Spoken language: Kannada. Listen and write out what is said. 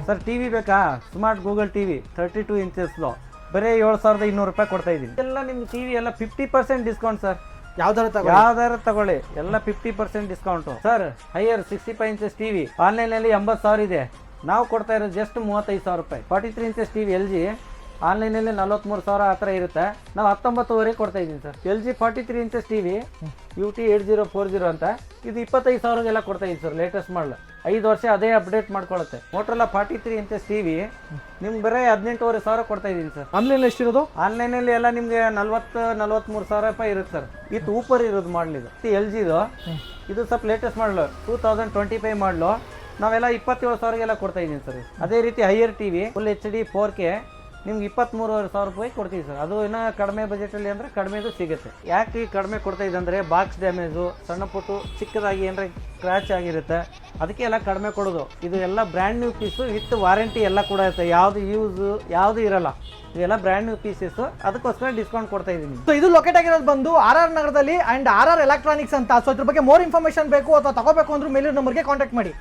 ಸರ್ ಟಿವಿ ಬೇಕಾ? ಸ್ಮಾರ್ಟ್ ಗೂಗಲ್ ಟಿವಿ 32 ಇಂಚಸ್ದು ಬರೀ 7,200 ರೂಪಾಯಿ ಕೊಡ್ತಾ ಇದ್ದೀನಿ. ಎಲ್ಲ ನಿಮ್ಗೆ ಟಿವಿ ಎಲ್ಲ 50% ಡಿಸ್ಕೌಂಟ್ ಸರ್. ಯಾವ್ದಾರು ತಗೊಳ್ಳಿ, ಎಲ್ಲ 50% discount sir. Higher 65 inches TV ಆನ್ಲೈನಲ್ಲಿ 80,000 ಇದೆ, ನಾವು ಕೊಡ್ತಾ ಇರೋದು ಜಸ್ಟ್ 35,000 ರೂಪಾಯಿ. 43 ಇಂಚಸ್ ಟಿವಿ LG ಆನ್ಲೈನಲ್ಲಿ 43,000 ಆ ಥರ ಇರುತ್ತೆ, ನಾವು 19,000 ಕೊಡ್ತಾ ಇದ್ದೀನಿ sir. LG 43 inches TV UT 8040 ಅಂತ, ಇದು 25,000ಗೆಲ್ಲ ಕೊಡ್ತಾ ಇದ್ದೀನಿ ಸರ್. ಲೇಟೆಸ್ಟ್ ಮಾಡಲ್ 5 ವರ್ಷ ಅದೇ ಅಪ್ಡೇಟ್ ಮಾಡ್ಕೊಳ್ಳುತ್ತೆ. ಮೋಟ್ರೋಲಾ 43 ಇಂಚಸ್ ಟಿವಿ ನಿಮ್ಗೆ ಬರೀ 18,500 ಕೊಡ್ತಾ ಇದ್ದೀನಿ ಸರ್. ಆನ್ಲೈನ್ ಎಷ್ಟಿರೋದು? ಆನ್ಲೈನಲ್ಲಿ ಎಲ್ಲ ನಿಮಗೆ 43,000 ರೂಪಾಯಿ ಇರುತ್ತೆ ಸರ್. ಇದು ಊಪರ್ ಇರೋದು ಮಾಡಲ್. ಇದು LG ಇದು ಸ್ವಲ್ಪ ಲೇಟೆಸ್ಟ್ ಮಾಡಲು 2025 ಮಾಡಲು, ನಾವೆಲ್ಲ 27,000ಗೆಲ್ಲ ಕೊಡ್ತಾ ಇದ್ದೀನಿ ಸರ್. ಅದೇ ರೀತಿ higher TV full HD 4K ನಿಮ್ಗೆ 23,500 ರೂಪಾಯಿ ಕೊಡ್ತೀವಿ ಸರ್. ಅದು ಇನ್ನೂ ಕಡಿಮೆ ಬಜೆಟಲ್ಲಿ ಅಂದರೆ ಕಡಿಮೆದು ಸಿಗುತ್ತೆ. ಯಾಕೆ ಕಡಿಮೆ ಕೊಡ್ತಾ ಇದೆ ಅಂದರೆ ಬಾಕ್ಸ್ ಡ್ಯಾಮೇಜು, ಸಣ್ಣ ಪುಟ್ಟು ಚಿಕ್ಕದಾಗಿ ಏನಾರ ಸ್ಕ್ರ್ಯಾಚ್ ಆಗಿರುತ್ತೆ, ಅದಕ್ಕೆ ಎಲ್ಲ ಕಡಿಮೆ ಕೊಡೋದು. ಇದು ಎಲ್ಲ brand new piece with warranty ಎಲ್ಲ ಕೂಡ ಇರುತ್ತೆ, ಯಾವುದು ಯೂಸು ಯಾವುದು ಇರಲ್ಲ. ಇವೆಲ್ಲ ಬ್ರ್ಯಾಂಡ್ ನ್ಯೂ ಪೀಸಸ್, ಅದಕ್ಕೋಸ್ಕರ ಡಿಸ್ಕೌಂಟ್ ಕೊಡ್ತಾ ಇದ್ದೀನಿ. ಸೊ ಇದು ಲೊಕೇಟ್ ಆಗಿರೋದು ಬಂದು RR ನಗರದಲ್ಲಿ ಅಂಡ್ RR ಎಲೆಕ್ಟ್ರಾನಿಕ್ಸ್ ಅಂತ. ಸೊ ಇದ್ರ ಬಗ್ಗೆ ಮೋರ್ ಇನ್ಫಾರ್ಮೇಷನ್ ಬೇಕು ಅಥವಾ ತಗೋಬೇಕು ಅಂದ್ರೆ ಮೇಲಿನ ನಂಬರ್ಗೆ ಕಾಂಟ್ಯಾಕ್ಟ್ ಮಾಡಿ.